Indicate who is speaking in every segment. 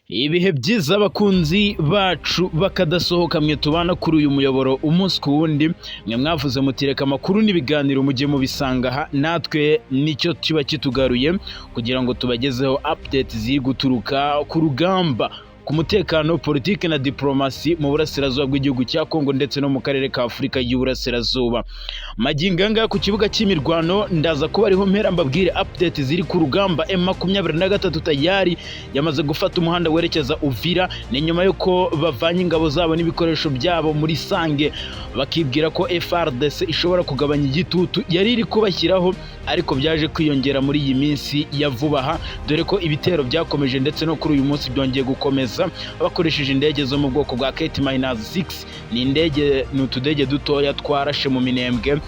Speaker 1: Ibihe byiza abakunzi bacu bakadasohoka mwe tubana kuri uyu muyoboro umunsi ku wundi, mwe mwavuze mutireka amakuru n'ibiganiro mujye mubisanga aha, natwe nicyo kiba kitugaruye kugira ngo tubagezeho update ziri guturuka ku rugamba ku mutekano, politiki na diplomasi mu burasirazuba bw'igihugu cya Kongo ndetse no mu karere ka Afurika y'Uburasirazuba. Magingo anga ku kibuga cy'imirwano ndaza kuba ariho mpera mbabwire update ziri ku rugamba. M23 tayari yamaze gufata umuhanda werekeza Uvira, ni nyuma yuko bavanye ingabo zabo n'ibikoresho byabo muri Sange, bakibwira ko FARDC ishobora kugabanya igitutu yari iri kubashyiraho, ariko byaje kwiyongera muri iyi minsi ya vuba aha, dore ko ibitero byakomeje ndetse no kuri uyu munsi byongeye gukomeza bakoresheje indege zo mu bwoko bwa KT-6. ni utudege dutoya twarashe mu minembwe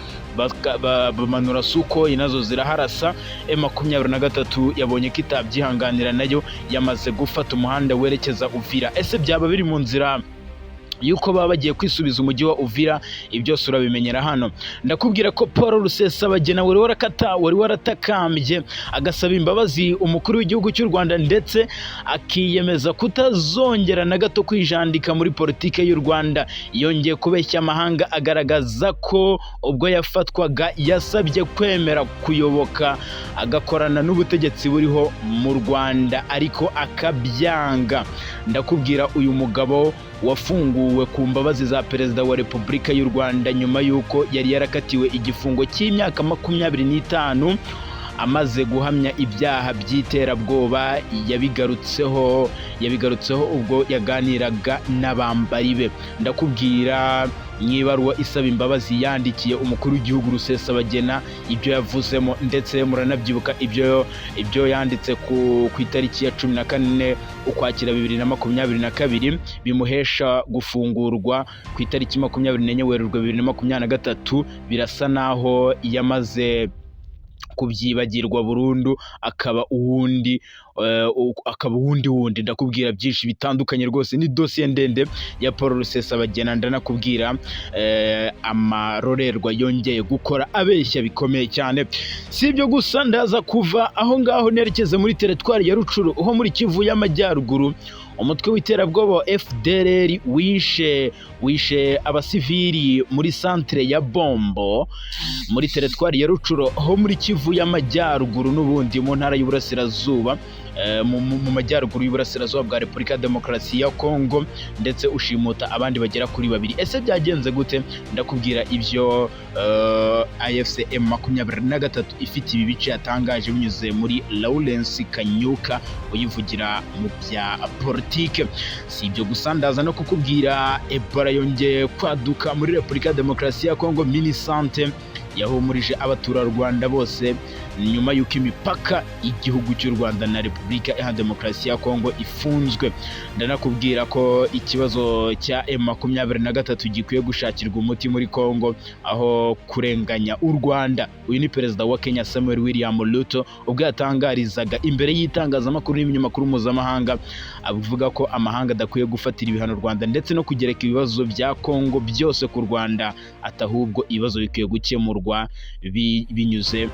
Speaker 1: bamanura Sukhoi nazo ziraharasa. M23 yabonye ko itabyihanganira, nayo yamaze gufata umuhanda werekeza Uvira. Ese byaba biri mu nzira yuko baba bagiye kwisubiza umujyi wa Uvira? Ibyose urabimenyera hano. Ndakubwira ko Paul Rusesabagina wari waratakambye agasaba imbabazi umukuru w'igihugu cy'u Rwanda, ndetse akiyemeza kutazongera na gato kwijandika muri politike y'u Rwanda. Yongeye kubeshya amahanga agaragaza ko ubwo yafatwaga yasabye kwemera kuyoboka agakorana n'ubutegetsi buriho mu Rwanda, ariko akabyanga. Ndakubwira uyu mugabo wafunguwe ku mbabazi za Perezida wa Repubulika y'u Rwanda nyuma y'uko yari yarakatiwe igifungo cy'imyaka 25 amaze guhamya ibyaha by'iterabwoba. Yabigarutseho ubwo yaganiraga n'abambari be. Ndakubwira mwibaruwa isaba imbabazi yandikiye umukuru w'igihugu Rusesabagina ibyo yavuzemo, ndetse muranabyibuka ibyo yanditse ku itariki ya 14 Ukwakira 2022 bimuhesha gufungurwa ku itariki 24 Werurwe 2023. Birasa naho yamaze kubyibagirwa burundu, akaba uwundi ndakubwira byinshi bitandukanye rwose. Ni dosiye ndende ya Paul Rusesabagina. Ndanakubwira amarorerwa yongeye gukora abeshya bikomeye cyane. Si ibyo gusa, ndaza kuva aho ngaho nerekeze muri teritwari ya Rucuru ho muri Kivu y'Amajyaruguru. Umutwe w'iterabwoba wa FDLR wishe abasivili muri centre ya Bombo muri teritwari ya Rucuru ho muri Kivu y'Amajyaruguru, n'ubundi mu ntara y'Uburasirazuba, mu majyaruguru y'Uburasirazuba bwa Repubulika ya Demokarasi ya Kongo, ndetse ushimuta abandi bagera kuri 2. Ese byagenze gute? Ndakubwira ibyo AFC M23 ifite ibi bice yatangaje binyuze muri Lawrence Kanyuka uyivugira mu bya politike. Si ibyo gusa, ndaza no kukubwira Ebola yongeye kwaduka muri Repubulika ya Demokarasi ya Kongo. Minisante yahumurije abaturarwanda bose nyuma y'uko imipaka igihugu cy'u Rwanda na Repubulika ya Demokarasi ya Kongo ifunzwe. Ndanakubwira ko ikibazo cya M23 gikwiye gushakirwa umuti muri Kongo, aho kurenganya u Rwanda. Uyu ni Perezida wa Kenya Samuel William Ruto ubwo yatangarizaga imbere y'itangazamakuru n'ibinyamakuru mpuzamahanga, avuga ko amahanga adakwiye gufatira ibihano u Rwanda ndetse no kugereka ibibazo bya Kongo byose ku Rwanda, atahubwo ibibazo bikwiye gukemurwa binyuze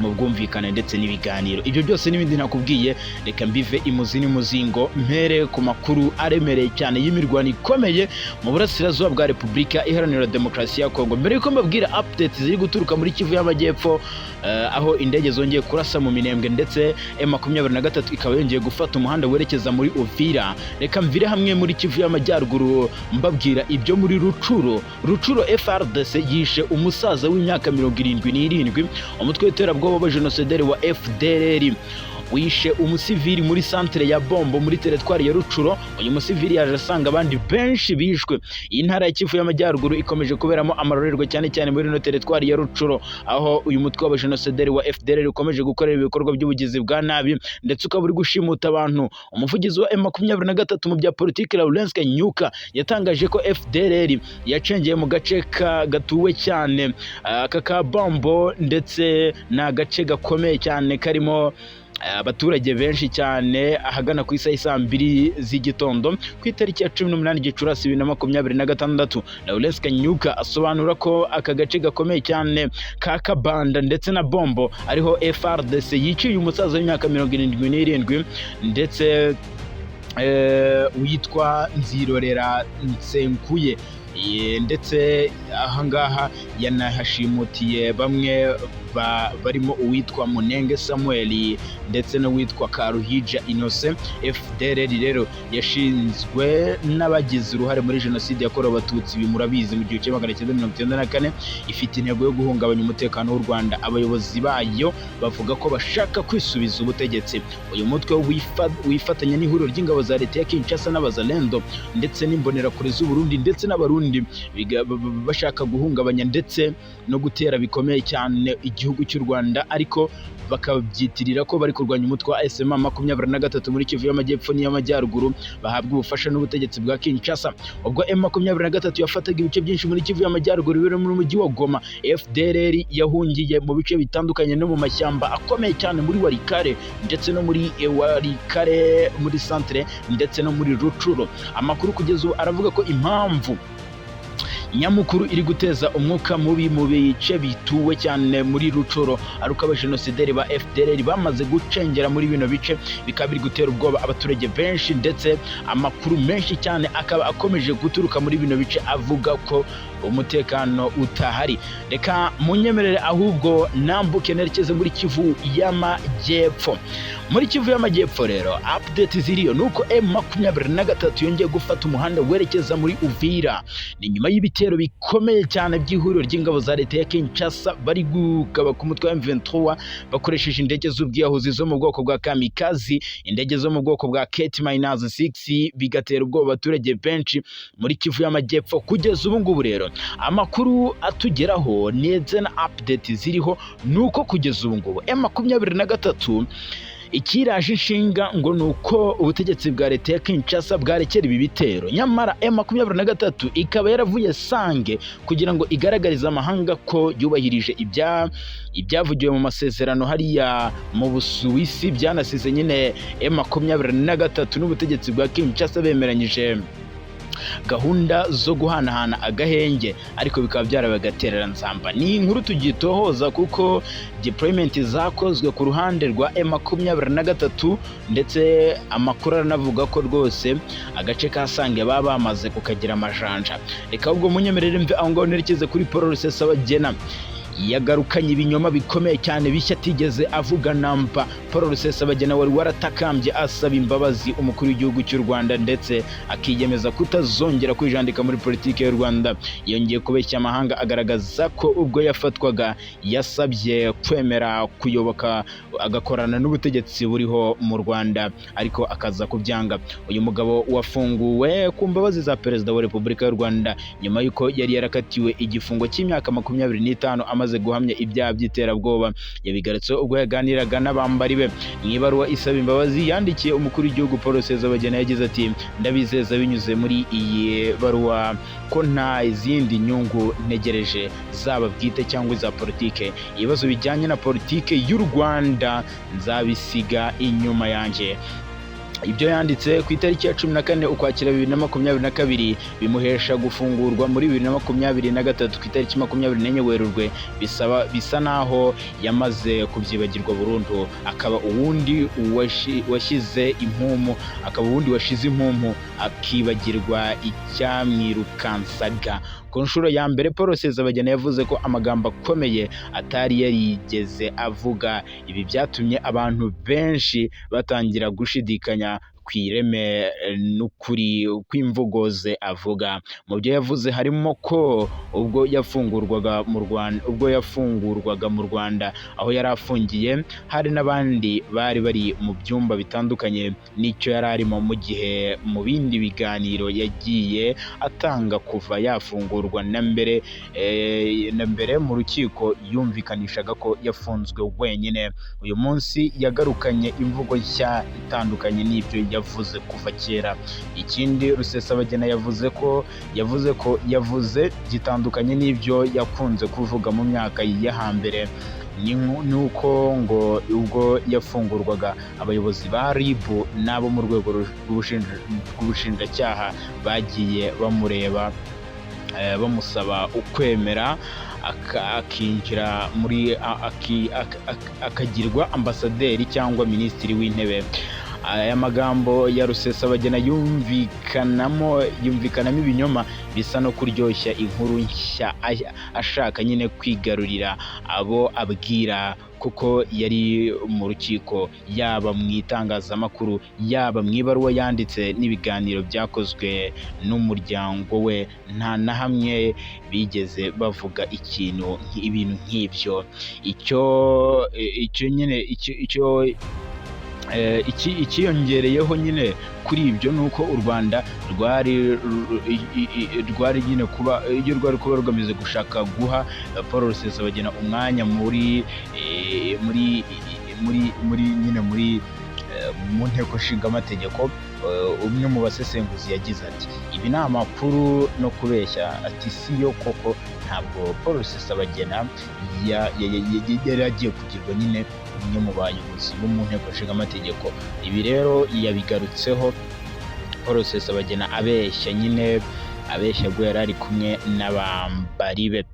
Speaker 1: mu bwumvikane ndetse n'ibiganiro. Ibyo byose n'ibindi nakubwiye, reka mbive imuzi n'umuzingo mpere ku makuru aremereye cyane y'imirwano ikomeye mu burasirazuba bwa Repubulika Iharanira Demokarasi ya Kongo. Mbere yuko mbabwira updates ziri guturuka muri Kivu y'Amajyepfo, aho indege zongeye kurasa mu minembwe, ndetse M23 ikaba yongeye gufata umuhanda werekeza muri Uvira, reka mvire hamwe muri Kivu y'Amajyaruguru mbabwira ibyo muri Rucuro. FARDC yishe umusaza w'imyaka 77, umutwe w'iterabwoba w'abajenosideri wa FDLR wishe umusivili muri centre ya Bombo muri teritwari ya Rucuro. Uyu musivili yaje asanga abandi benshi bishwe. Iyi ntara ya Kivu y'Amajyaruguru ikomeje kuberamo amarorerwa cyane cyane muri no teritwari ya Rucuro, aho uyu mutwe w'abajenosideri wa FDLR ukomeje gukorera ibikorwa by'ubugizi bwa nabi, ndetse ukaba uri gushimuta abantu. Umuvugizi wa M23 mu bya politiki Lawrence Kanyuka yatangaje ko FDLR yacengeye mu gace gatuwe cyane ka Bombo, ndetse na gace gakomeye cyane karimo abaturage benshi cyane, ahagana ku isaha saa 2 z'igitondo ku itariki ya 18 Gicurasi 2026. Lawrence Kanyuka asobanura ko aka gace gakomeye cyane ka Kabanda ndetse na Bombo ariho FARDC yiciye umusaza w'imyaka 77, ndetse witwa Nzirorera Nsenkuye, ndetse ahangaha yanahashimutiye bamwe barimo uwitwa Munenge Samuel ndetse n'uwitwa Karuhija Innocent. FDLR rero yashinzwe n'abagize uruhare muri jenoside yakorewe abatutsi, murabizi mu 1994, ifite intego yo guhungabanya umutekano w'u Rwanda. Abayobozi bayo bavuga ko bashaka kwisubiza ubutegetsi. Uyu mutwe wifatanya n'ihuriro ry'ingabo za leta ya Kinshasa n'abazalendo ndetse n'imbonerakure z'u Burundi ndetse n'abarundi, bashaka guhungabanya ndetse no gutera bikomeye cyane igihugu cy'u Rwanda, ariko bakabyitirira ko bari kurwanya umutwe wa M23 muri Kivu y'Amajyepfo n'iy'Amajyaruguru, bahabwa ubufasha n'ubutegetsi bwa Kinshasa. Ubwo M23 yafataga ibice byinshi muri Kivu y'Amajyaruguru biri mu mujyi wa Goma, FDLR yahungiye mu bice bitandukanye no mu mashyamba akomeye cyane muri Walikale ndetse no muri Walikale muri centre ndetse no muri Rucuro. Amakuru kugeza ubu aravuga ko impamvu nyamukuru iri guteza umwuka mubi mu bice bituwe cyane muri Rucuro ari uko abajenosideri ba FDLR bamaze gucengera muri bino bice, bikaba biri gutera ubwoba abaturage benshi, ndetse amakuru menshi cyane akaba akomeje guturuka muri bino bice avuga ko umutekano utahari. Reka munyemerere ahubwo nambuke nerekeze muri Kivu y'Amajyepfo. Muri Kivu y'Amajyepfo rero update ziriyo nuko M23 yongeye gufata umuhanda werekeza muri Uvira. Ni nyuma y'ibitero bikomeye cyane by'ihuriro ry'ingabo za leta ya Kinshasa bari gukaba ku mutwe wa M23 bakoresheje indege z'ubwiyahuzi zo mu bwoko bwa kamikazi, indege zo mu bwoko bwa Ket-6, bigatera ubwoba abaturage benshi muri Kivu y'Amajyepfo. Kugeza ubu ngubu rero amakuru atugeraho ndetse na update ziriho nuko kugeza ubu ngubu M23 ikiraje inshinga ngo nuko ubutegetsi bwa leta ya Kinshasa bwarekera ibi bitero. Nyamara M23 ikaba yaravuye sange kugira ngo igaragarize amahanga ko yubahirije ibyavugiwe mu masezerano hariya mu Busuwisi, byanasize nyine M23 n'ubutegetsi bwa Kinshasa bemeranyije gahunda zo guhanahana agahenge, ariko bikaba byarabagaterera nzamba. Ni inkuru tugitohoza kuko deployment zakozwe ku ruhande rwa M23 ndetse amakuru aranavuga ko rwose agace kasange baba bamaze kukagira amajanja. Reka ubwo munyemerere mve aho ngaho nerekeze kuri Paul Rusesabagina. Yagarukanye ibinyoma bikomeye cyane bishya atigeze avuga namba. Paul Rusesabagina wari waratakambye asaba imbabazi umukuru w'igihugu cy'u Rwanda ndetse akiyemeza kutazongera kwijandika muri politiki y'u Rwanda. Yongeye kubeshya amahanga agaragaza ko ubwo yafatwaga yasabye kwemera kuyoboka agakorana n'ubutegetsi buriho mu Rwanda, ariko akaza kubyanga. Uyu mugabo wafunguwe ku mbabazi za Perezida wa Repubulika y'u Rwanda nyuma y'uko yari yarakatiwe igifungo cy'imyaka 25 amaze guhamya ibyaha by'iterabwoba. Yabigarutseho ubwo yaganiraga n'abambari be. Mu ibaruwa isaba imbabazi yandikiye umukuru w'igihugu Paul Rusesabagina yagize ati: ndabizeza binyuze muri iyi baruwa ko nta izindi nyungu ntegereje zaba bwite cyangwa za politike. Ibibazo bijyanye na politike y'u Rwanda nzabisiga inyuma yanjye. Ibyo yanditse ku itariki ya 14 Ukwakira 2022 bimuhesha gufungurwa muri 2023 ku itariki 24 Werurwe. Bisa naho yamaze kubyibagirwa burundu, akaba uwundi washize impumu akibagirwa icyamwirukansaga. Ku nshuro ya mbere Paul Rusesabagina yavuze ko amagambo akomeye atari yarigeze avuga. Ibi byatumye abantu benshi batangira gushidikanya kwireme n'ukuri kw'imvugo ze avuga. Mu byo yavuze harimo ko ubwo yafungurwaga mu Rwanda aho yari afungiye hari n'abandi bari bari mu byumba bitandukanye n'icyo yari arimo, mu gihe mu bindi biganiro yagiye atanga kuva yafungurwa na mbere mu rukiko yumvikanishaga ko yafunzwe wenyine. Uyu munsi yagarukanye imvugo nshya itandukanye n'ibyo yavuze kuva kera. Ikindi Rusesabagina yavuze gitandukanye n'ibyo yakunze kuvuga mu myaka ya hambere. Nuko ngo ubwo yafungurwaga abayobozi ba RIB n'abo mu rwego rw'ubushinjacyaha bagiye bamureba bamusaba ukwemera akinjira muri akagirwa ambasaderi cyangwa minisitiri w'intebe. aya magambo ya Rusesabagina yumvikanamo ibinyoma bisa no kuryoshya inkuru nshya ashaka nyine kwigarurira abo abwira, kuko yari mu rukiko, yaba mu itangazamakuru, yaba mu ibaruwa yanditse n'ibiganiro byakozwe n'umuryango we, nta na hamwe bigeze bavuga ibintu nk'ibyo. Ikiyongereyeho nyine kuri ibyo ni uko u Rwanda rwari nyine kuba rugamije gushaka guha Paul Rusesabagina umwanya mu nteko nshingamategeko. Umwe mu basesenguzi yagize ati ibi ni amakuru no kubeshya, ati si yo koko, ntabwo Paul Rusesabagina yari agiye kugirwa nyine umwe mu bayobozi bo mu nteko nshingamategeko. Ibi rero yabigarutseho Paul Rusesabagina abeshya ubwo yari ari kumwe n'abambari be.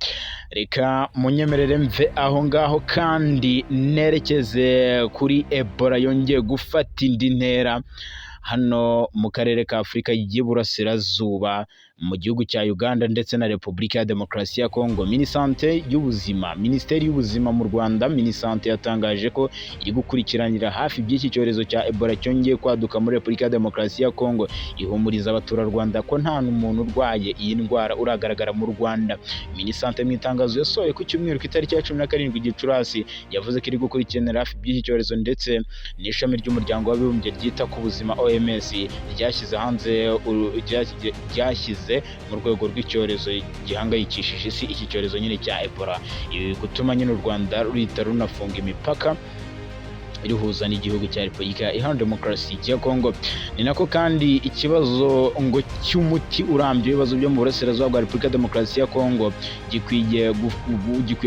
Speaker 1: Reka munyemerere mve aho ngaho kandi nerekeze kuri Ebola yongeye gufata indi ntera hano mu karere ka Afurika y'Iburasirazuba, mu gihugu cya Uganda ndetse na Repubulika ya Demokarasi ya Kongo. Minisante y'Ubuzima, Minisiteri y'Ubuzima mu Rwanda, Minisante yatangaje ko iri gukurikiranira hafi by'iki cyorezo cya Ebola cyongeye kwaduka muri Repubulika ya Demokarasi ya Kongo. Ihumuriza abaturarwanda ko nta n'umuntu urwaye iyi ndwara uragaragara mu Rwanda. Minisante mu itangazo yasohoye ku cyumweru ku itariki ya 17 Gicurasi yavuze ko iri gukurikiranira hafi by'iki cyorezo, ndetse n'ishami ry'umuryango w'abibumbye ryita ku buzima OMS ryashyize mu rwego rw'icyorezo gihangayikishije isi, iki cyorezo nyine cya Ebola. Ibi gutuma nyine u Rwanda ruhita runafunga imipaka iruhuza n'igihugu cya Repubulika Iharanira Demokarasi ya Kongo. Ni nako kandi ikibazo ngo cy'umuti urambye ibibazo byo mu burasirazuba bwa Repubulika Demokarasi ya Kongo gikwiye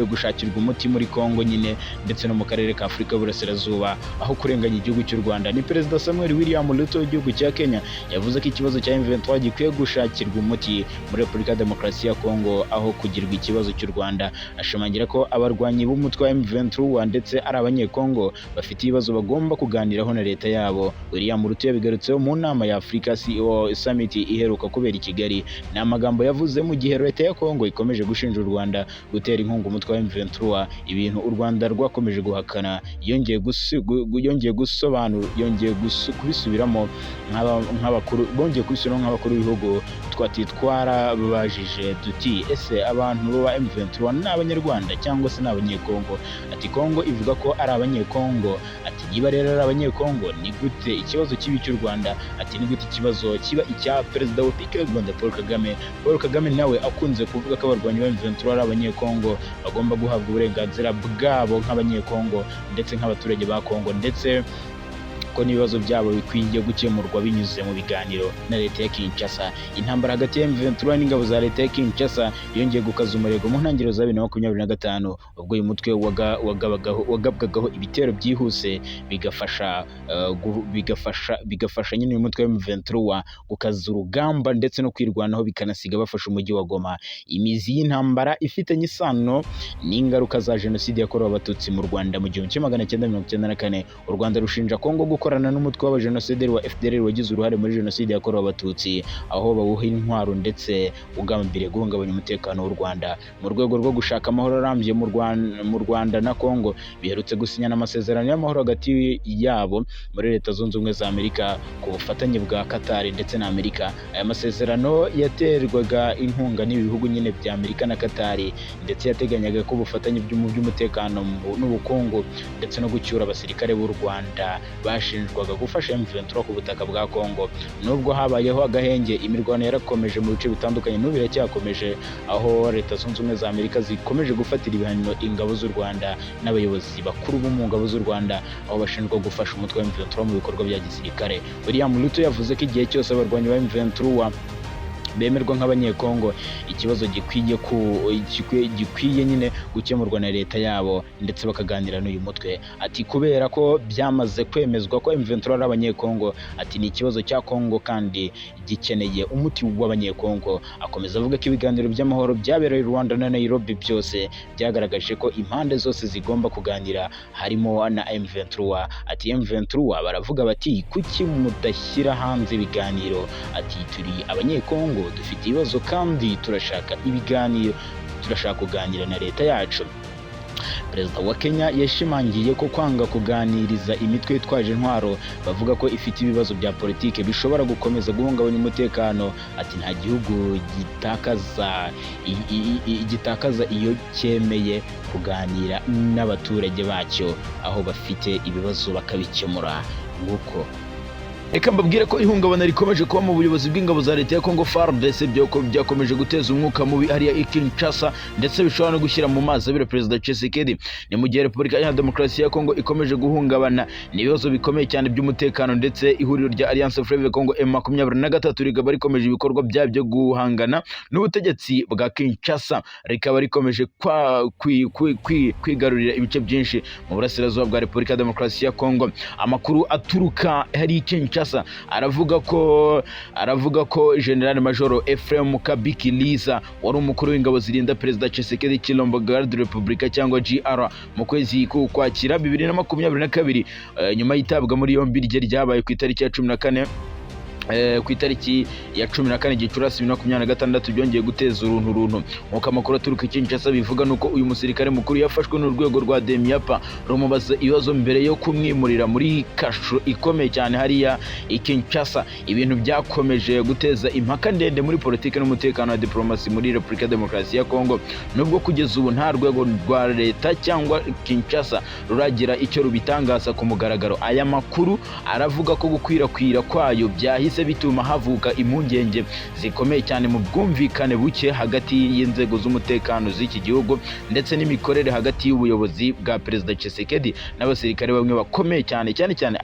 Speaker 1: gushakirwa umuti muri Kongo nyine, ndetse no mu karere ka Afurika y'Uburasirazuba, aho kurenganya igihugu cy'u Rwanda. Ni Perezida Samuel William Ruto w'igihugu cya Kenya yavuze ko ikibazo cya M23 gikwiye gushakirwa umuti muri Repubulika Demokarasi ya Kongo aho kugirwa ikibazo cy'u Rwanda. Ashimangira ko abarwanyi b'umutwe wa M23 ndetse ari abanyekongo bafite ibibazo bagomba kuganiraho na leta yabo. William Ruto yabigarutseho mu nama ya Africa CEO Summit iheruka kubera i Kigali. Ni amagambo yavuze mu gihe leta ya Kongo ikomeje gushinja u Rwanda gutera inkunga umutwe wa M23, ibintu u Rwanda rwakomeje guhakana. Yongeye kubisubiramo nk'abakuru b'ibihugu twarabajije duti ese abantu ba M23 ni abanyarwanda cyangwa se ni abanyekongo? Ati Kongo ivuga ko ari abanyekongo. Ati niba rero ari abanyekongo, ni gute ikibazo kibi cy'u Rwanda? Ati ni gute ikibazo kiba icya Perezida wa Repubulika y'u Rwanda Paul Kagame? Paul Kagame nawe akunze kuvuga ko abarwanyi ba M23 ari abanyekongo, bagomba guhabwa uburenganzira bwabo nk'abanyekongo ndetse nk'abaturage ba Kongo, ndetse ko n'ibibazo byabo bikwiye gukemurwa binyuze mu biganiro na leta ya Kinshasa. Intambara hagati ya M23 n'ingabo za leta ya Kinshasa yongeye gukaza umurego mu ntangiriro za 2025, ubwo uyu mutwe wagabwagaho ibitero byihuse bigafasha nyine uyu mutwe wa M23 gukaza urugamba ndetse no kwirwanaho, bikanasiga bafashe umujyi wa Goma. Imizi y'intambara ifitanye isano n'ingaruka za jenoside yakorewe abatutsi mu Rwanda mu 1994. U Rwanda rushinja Kongo gukorana n'umutwe w'abajenosideri wa FDLR wagize uruhare muri jenoside yakorewe abatutsi, aho bawuha intwaro ndetse ugambiriye guhungabanya umutekano w'u Rwanda. Mu rwego rwo gushaka amahoro arambye mu Rwanda na Kongo, biherutse gusinyana amasezerano y'amahoro hagati yabo muri Leta Zunze Ubumwe za Amerika ku bufatanye bwa Qatar ndetse na Amerika. Aya masezerano yaterwaga inkunga n'ibihugu nyine bya Amerika na Qatar, ndetse yateganyaga ko ubufatanye by'umutekano n'ubukungu ndetse no gucyura abasirikare b'u Rwanda bashinjwaga gufasha M23 ku butaka bwa Kongo. Nubwo habayeho agahenge, imirwano yarakomeje mu bice bitandukanye n'ubu iracyakomeje, aho Leta Zunze Ubumwe za Amerika zikomeje gufatira ibihano ingabo z'u Rwanda n'abayobozi bakuru bo mu ngabo z'u Rwanda, aho bashinjwa gufasha umutwe wa M23 mu bikorwa bya gisirikare. William Ruto yavuze ko igihe cyose abarwanyi ba M23 bemerwa nk'abanyekongo, ikibazo gikwiye nyine gukemurwa na leta yabo ndetse bakaganira n'uyu mutwe. Ati kubera ko byamaze kwemezwa ko M23 ari abanyekongo, ati ni ikibazo cya Kongo kandi gikeneye umuti w'abanyekongo. Akomeza avuga ko ibiganiro by'amahoro byabereye i Rwanda na Nairobi byose byagaragaje ko impande zose zigomba kuganira harimo na M23. Ati M23 baravuga bati kuki mudashyira hanze ibiganiro, ati turi abanyekongo dufite ibibazo kandi turashaka ibiganiro, turashaka kuganira na leta yacu. Perezida wa Kenya yashimangiye ko kwanga kuganiriza imitwe yitwaje intwaro bavuga ko ifite ibibazo bya politike bishobora gukomeza guhungabanya umutekano. Ati nta gihugu gitakaza iyo cyemeye kuganira n'abaturage bacyo aho bafite ibibazo bakabikemura. Nguko reka mbabwire ko ihungabana rikomeje kuba mu buyobozi bw'ingabo za leta ya Congo FARDC byakomeje guteza umwuka mubi hariya i Kinshasa ndetse bishobora no gushyira mu mazi abira Perezida Tshisekedi. Ni mu gihe Repubulika ya Demokarasi ya Congo ikomeje guhungabana n'ibibazo bikomeye cyane by'umutekano, ndetse ihuriro rya Alliance Fleuve Congo M23 rigaba rikomeje ibikorwa byabyo guhangana n'ubutegetsi bwa Kinshasa, rikaba rikomeje kwigarurira ibice byinshi mu burasirazuba bwa Repubulika ya Demokarasi ya Congo. Amakuru aturuka hari Kinshasa aravuga ko General Major Ephraim Kabiki Liza wari umukuru w'ingabo zirinda Perezida Tshisekedi Chilombo Garde Republique cyangwa GR mu kwezi k'Ukwakira 2022 nyuma yitabwa muri yombi ryabaye ku itariki ya 14 ku itariki ya 14 Gicurasi 2026 byongeye guteza uruntu. Nk'uko amakuru aturuka Kinshasa bivuga nuko uyu musirikare mukuru yafashwe n'urwego rwa Demiapa rumubaza ibibazo mbere yo kumwimurira muri kasho ikomeye cyane hariya i Kinshasa. Ibintu byakomeje guteza impaka ndende muri politiki n'umutekano wa diplomasi muri Repubulika ya Demokarasi ya Kongo, nubwo kugeza ubu nta rwego rwa leta cyangwa Kinshasa ruragira icyo rubitangaza ku mugaragaro. Aya makuru aravuga ko gukwirakwira kwayo byahise bituma havuka impungenge zikomeye cyane mu bwumvikane buke hagati y'inzego z'umutekano z'iki gihugu ndetse n'imikorere hagati y'ubuyobozi bwa Perezida Tshisekedi n'abasirikare bamwe bakomeye cyane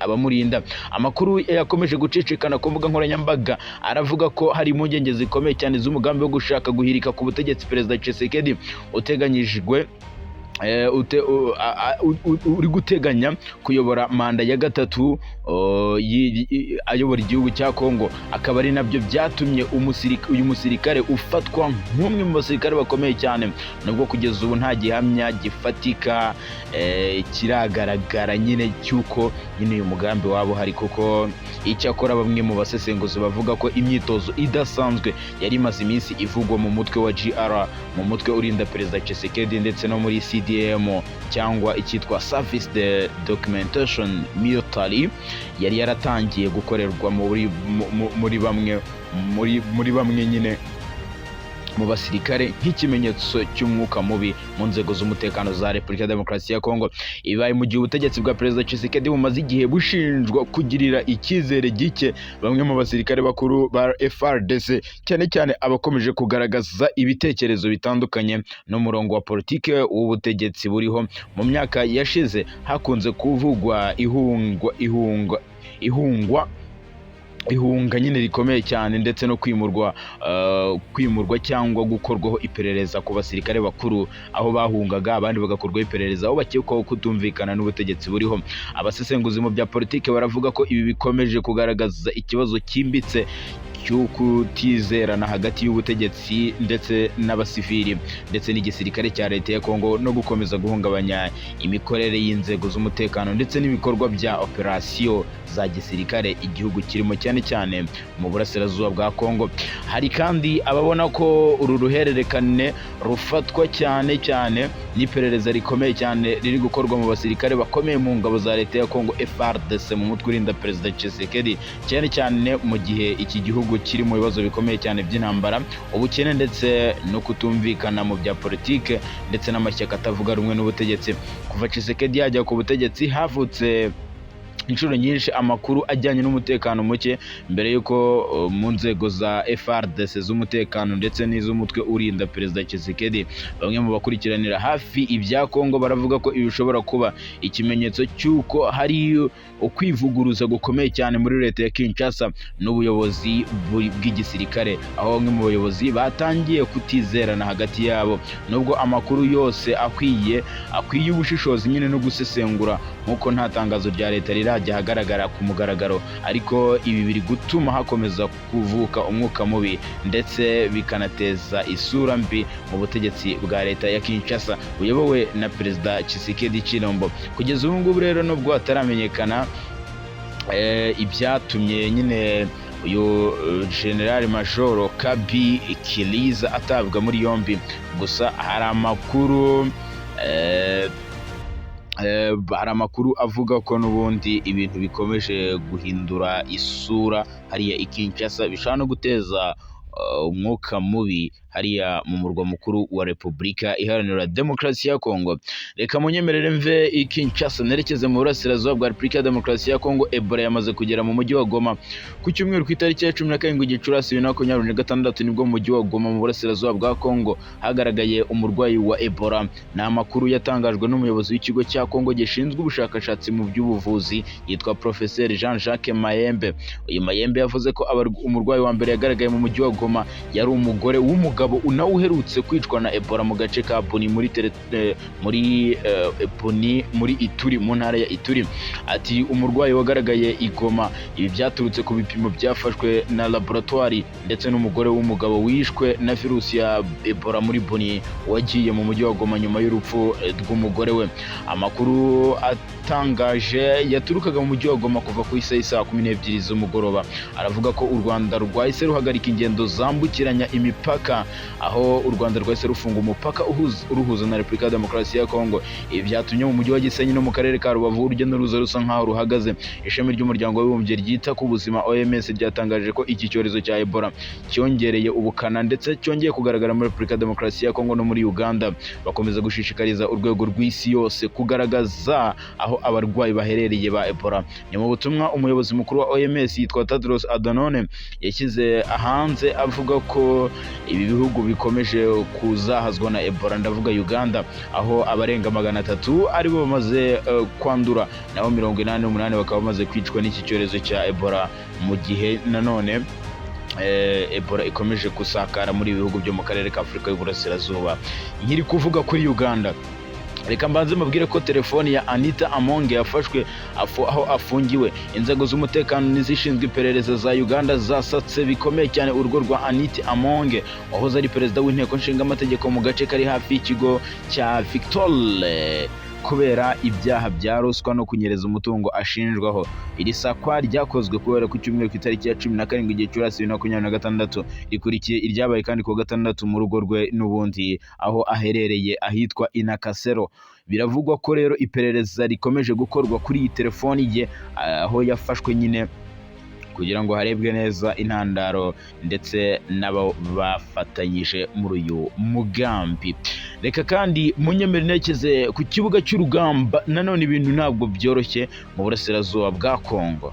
Speaker 1: abamurinda. Amakuru yakomeje gucicikana ku mbuga nkoranyambaga aravuga ko hari impungenge zikomeye cyane z'umugambi wo gushaka guhirika ku butegetsi Perezida Tshisekedi uteganyijwe uri guteganya kuyobora manda ya gatatu ayobora igihugu cya Kongo. Akaba ari nabyo byatumye uyu musirikare ufatwa nk'umwe mu basirikare bakomeye cyane, nubwo kugeza ubu nta gihamya gifatika kiragaragara nyine cyuko nyine uyu mugambi wabo hari, kuko icyakora bamwe mu basesenguzi bavuga ko imyitozo idasanzwe yari imaze iminsi ivugwa mu mutwe wa GR, mu mutwe urinda Perezida Tshisekedi ndetse no muri CDM cyangwa icyitwa Service de Documentation Military yari yaratangiye gukorerwa muri bamwe nyine mu basirikare nk'ikimenyetso cy'umwuka mubi mu nzego z'umutekano za Repubulika ya Demokarasi ya Kongo. Ibaye mu gihe ubutegetsi bwa Perezida Tshisekedi bumaze igihe bushinjwa kugirira icyizere gike bamwe mu basirikare bakuru ba FARDC, cyane abakomeje kugaragaza ibitekerezo bitandukanye n'umurongo wa politike w'ubutegetsi buriho. Mu myaka yashize hakunze kuvugwa ihunga nyine rikomeye cyane ndetse no kwimurwa cyangwa gukorwaho iperereza ku basirikare bakuru, aho bahungaga abandi bagakorwaho iperereza aho bakekwaho kutumvikana n'ubutegetsi buriho. Abasesenguzi mu bya politike baravuga ko ibi bikomeje kugaragaza ikibazo cyimbitse cy'ukutizerana hagati y'ubutegetsi ndetse n'abasivili ndetse n'igisirikare cya leta ya Kongo, no gukomeza guhungabanya imikorere y'inzego z'umutekano ndetse n'ibikorwa bya operasiyo za gisirikare igihugu kirimo cyane mu burasirazuba bwa Kongo. Hari kandi ababona ko uru ruhererekane rufatwa cyane n'iperereza rikomeye cyane riri gukorwa mu basirikare bakomeye mu ngabo za leta ya Kongo FARDC mu mutwe urinda Perezida Tshisekedi, cyane mu gihe iki gihugu kiri mu bibazo bikomeye cyane by'intambara, ubukene ndetse no kutumvikana mu bya politike ndetse n'amashyaka atavuga rumwe n'ubutegetsi. Kuva Tshisekedi yajya ku butegetsi havutse inshuro nyinshi amakuru ajyanye n'umutekano muke mbere y'uko mu nzego za FARDC z'umutekano ndetse n'iz'umutwe urinda Perezida Tshisekedi. Bamwe mu bakurikiranira hafi ibya Kongo baravuga ko ibi bishobora kuba ikimenyetso cy'uko hari ukwivuguruza gukomeye cyane muri leta ya Kinshasa n'ubuyobozi bw'igisirikare, aho bamwe mu bayobozi batangiye kutizerana hagati yabo, nubwo amakuru yose akwiye ubushishozi nyine no gusesengura, nk'uko nta tangazo rya leta rirajya hagaragara ku mugaragaro. Ariko ibi biri gutuma hakomeza kuvuka umwuka mubi ndetse bikanateza isura mbi mu butegetsi bwa leta ya Kinshasa buyobowe na Perezida Tshisekedi Tshilombo. Kugeza ubu ngubu rero nubwo hataramenyekana ibyatumye nyine uyu General Major Kabi Kiliza atabwa muri yombi, gusa hari amakuru avuga ko n'ubundi ibintu bikomeje guhindura isura hariya i Kinshasa, bishobora no guteza umwuka mubi hariya mu murwa mukuru wa Repubulika Iharanira Demokarasi ya Kongo. Reka munyemerere mve i Kinshasa nerekeze mu burasirazuba bwa Repubulika ya Demokarasi ya Kongo. Ebola yamaze kugera mu mujyi wa Goma ku cyumweru ku itariki ya 17 Gicurasi 2026 nibwo mu mujyi wa Goma mu burasirazuba bwa Kongo hagaragaye umurwayi wa Ebola. Ni amakuru yatangajwe n'umuyobozi w'ikigo cya Kongo gishinzwe ubushakashatsi mu by'ubuvuzi yitwa Professeur Jean-Jacques Mayembe. Uyu Mayembe yavuze ko umurwayi wa mbere yagaragaye mu mujyi wa Goma yari umugore w'umugabo unawe uherutse kwicwa na Ebola mu gace ka Buni muri Ituri, mu ntara ya Ituri. Ati umurwayi wagaragaye i Goma, ibi byaturutse ku bipimo byafashwe na laboratoire ndetse n'umugore w'umugabo wishwe na virusi ya Ebola muri Buni wagiye mu mujyi wa Goma nyuma y'urupfu rw'umugore we. Amakuru atangaje yaturukaga mu mujyi wa Goma kuva ku saa 12 z'umugoroba aravuga ko u Rwanda rwahise ruhagarika ingendo zambukiranya imipaka, aho u Rwanda rwahise rufunga umupaka uruhuza na Repubulika ya Demokarasi ya Kongo. Ibi byatumye mu mujyi wa Gisenyi no mu karere ka Rubavu urujya n'uruza rusa nkaho ruhagaze. Ishami ry'umuryango w'abibumbye ryita ku buzima OMS ryatangaje ko iki cyorezo cya Ebola cyongereye ubukana ndetse cyongeye kugaragara muri Repubulika ya Demokarasi ya Kongo no muri Uganda. Bakomeza gushishikariza urwego rw'isi yose kugaragaza aho abarwayi baherereye ba Ebola. Ni mu butumwa umuyobozi mukuru wa OMS yitwa Tedros Adhanom yashyize hanze avuga ko ibi bihugu bikomeje kuzahazwa na Ebola, ndavuga Uganda, aho abarenga 300 aribo bamaze kwandura, naho 88 bakaba bamaze kwicwa n'iki cyorezo cya Ebola, mu gihe nanone Ebola ikomeje kusakara muri ibihugu byo mu karere ka Afurika y'Uburasirazuba. Nkiri kuvuga kuri Uganda, reka mbanze mabwire ko telefoni ya Anita Amonge yafashwe aho afungiwe. Inzego z'umutekano n'izishinzwe iperereza za Uganda zasatse bikomeye cyane urugo rwa Anita Amonge wahoze ari perezida w'inteko nshinga amategeko mu gace kari hafi y'ikigo cya Victoire kubera ibyaha bya ruswa no kunyereza umutungo ashinjwaho. Iri sakwa ryakozwe kubera ku cyumweru ku itariki ya 17 Gicurasi 2026 rikurikiye iryabaye kandi ku gatandatu mu rugo rwe n'ubundi aho aherereye ahitwa Inakasero. Biravugwa ko rero iperereza rikomeje gukorwa kuri iyi telefoni ye aho yafashwe nyine kugira ngo harebwe neza intandaro ndetse n'abo bafatanyije muri uyu mugambi. Reka kandi munyemere nerekeze ku kibuga cy'urugamba, nanone ibintu ntabwo byoroshye mu burasirazuba bwa Kongo.